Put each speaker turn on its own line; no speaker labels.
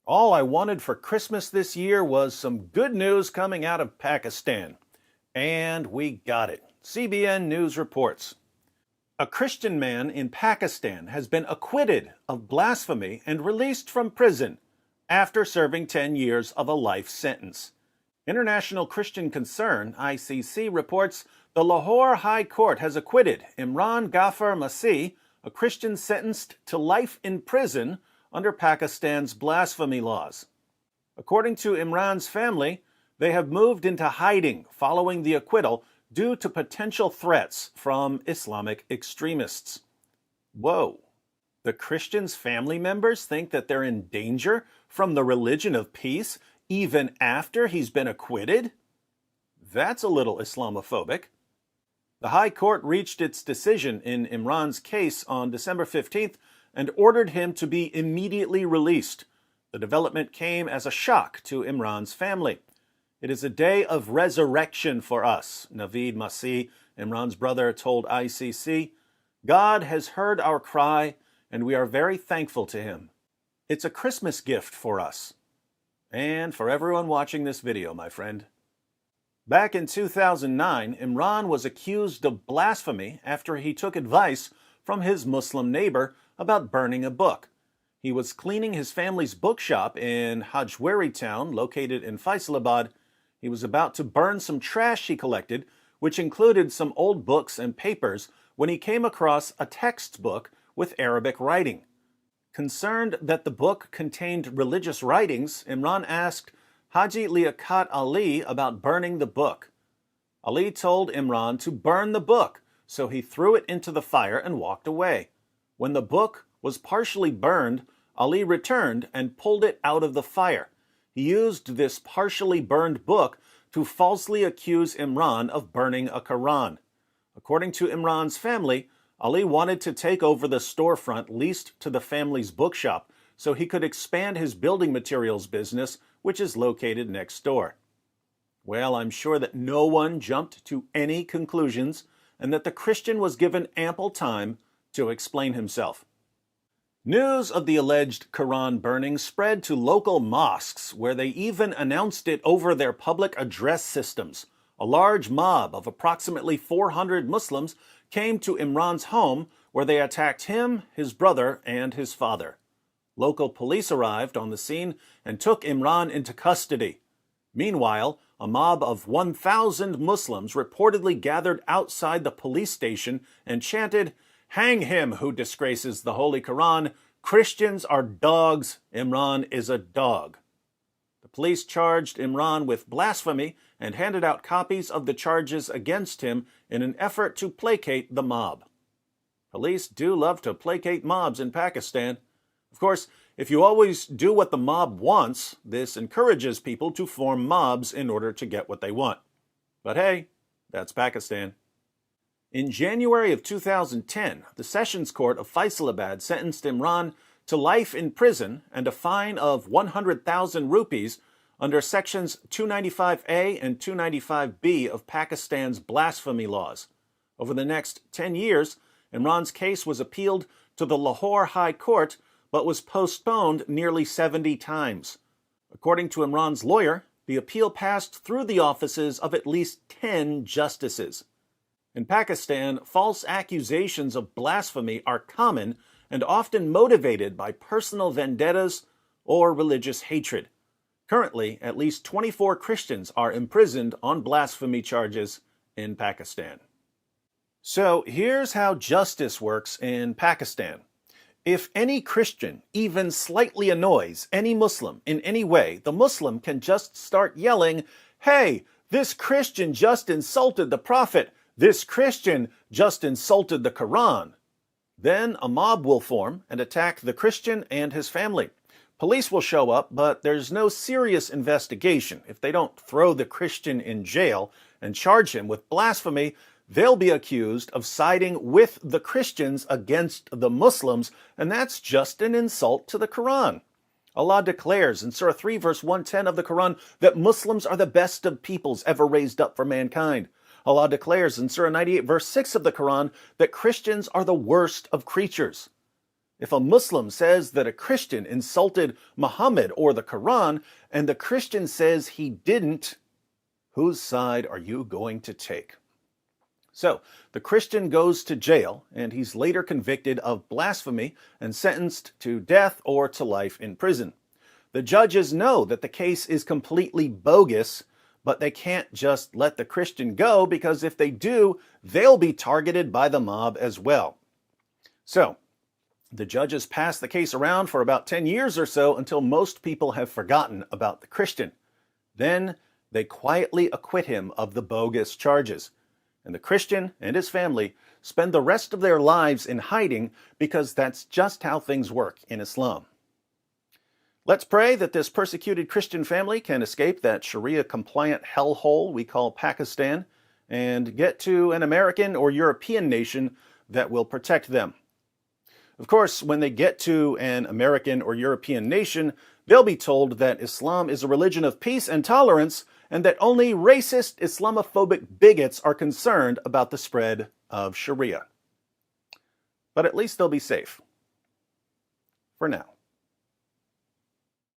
All I wanted for Christmas this year was some good news coming out of Pakistan. And we got it. CBN News reports. A Christian man in Pakistan has been acquitted of blasphemy and released from prison after serving 10 years of a life sentence. International Christian Concern, ICC, reports the Lahore High Court has acquitted Imran Ghaffar Masih, a Christian sentenced to life in prison under Pakistan's blasphemy laws. According to Imran's family, they have moved into hiding following the acquittal due to potential threats from Islamic extremists. Whoa. The Christian's family members think that they're in danger from the religion of peace even after he's been acquitted? That's a little Islamophobic. The High Court reached its decision in Imran's case on December 15th and ordered him to be immediately released. The development came as a shock to Imran's family. It is a day of resurrection for us, Naveed Masih, Imran's brother, told ICC. God has heard our cry, and we are very thankful to him. It's a Christmas gift for us. And for everyone watching this video, my friend. Back in 2009, Imran was accused of blasphemy after he took advice from his Muslim neighbor about burning a book. He was cleaning his family's bookshop in Hajwari town, located in Faisalabad. He was about to burn some trash he collected, which included some old books and papers, when he came across a textbook with Arabic writing. Concerned that the book contained religious writings, Imran asked Haji Liaquat Ali about burning the book. Ali told Imran to burn the book, so he threw it into the fire and walked away. When the book was partially burned, Ali returned and pulled it out of the fire. He used this partially burned book to falsely accuse Imran of burning a Quran. According to Imran's family, Ali wanted to take over the storefront leased to the family's bookshop so he could expand his building materials business, which is located next door. Well, I'm sure that no one jumped to any conclusions and that the Christian was given ample time to explain himself. News of the alleged Quran burning spread to local mosques, where they even announced it over their public address systems. A large mob of approximately 400 Muslims came to Imran's home, where they attacked him, his brother, and his father. Local police arrived on the scene and took Imran into custody. Meanwhile, a mob of 1,000 Muslims reportedly gathered outside the police station and chanted, "Hang him who disgraces the Holy Quran. Christians are dogs. Imran is a dog." The police charged Imran with blasphemy and handed out copies of the charges against him in an effort to placate the mob. Police do love to placate mobs in Pakistan. Of course, if you always do what the mob wants, this encourages people to form mobs in order to get what they want. But hey, that's Pakistan. In January of 2010, the Sessions Court of Faisalabad sentenced Imran to life in prison and a fine of 100,000 rupees under Sections 295A and 295B of Pakistan's blasphemy laws. Over the next 10 years, Imran's case was appealed to the Lahore High Court, but was postponed nearly 70 times. According to Imran's lawyer, the appeal passed through the offices of at least 10 justices. In Pakistan, false accusations of blasphemy are common and often motivated by personal vendettas or religious hatred. Currently, at least 24 Christians are imprisoned on blasphemy charges in Pakistan. So here's how justice works in Pakistan. If any Christian even slightly annoys any Muslim in any way, the Muslim can just start yelling, "Hey, this Christian just insulted the Prophet. This Christian just insulted the Quran." Then a mob will form and attack the Christian and his family. Police will show up, but there's no serious investigation. If they don't throw the Christian in jail and charge him with blasphemy, they'll be accused of siding with the Christians against the Muslims, and that's just an insult to the Quran. Allah declares in Surah 3, verse 110 of the Quran, that Muslims are the best of peoples ever raised up for mankind. Allah declares in Surah 98, verse 6 of the Quran, that Christians are the worst of creatures. If a Muslim says that a Christian insulted Muhammad or the Quran, and the Christian says he didn't, whose side are you going to take? So, the Christian goes to jail, and he's later convicted of blasphemy and sentenced to death or to life in prison. The judges know that the case is completely bogus, but they can't just let the Christian go, because if they do, they'll be targeted by the mob as well. So, the judges pass the case around for about 10 years or so until most people have forgotten about the Christian. Then they quietly acquit him of the bogus charges. And the Christian and his family spend the rest of their lives in hiding, because that's just how things work in Islam. Let's pray that this persecuted Christian family can escape that Sharia-compliant hellhole we call Pakistan and get to an American or European nation that will protect them. Of course, when they get to an American or European nation, they'll be told that Islam is a religion of peace and tolerance, and that only racist, Islamophobic bigots are concerned about the spread of Sharia. But at least they'll be safe. For now.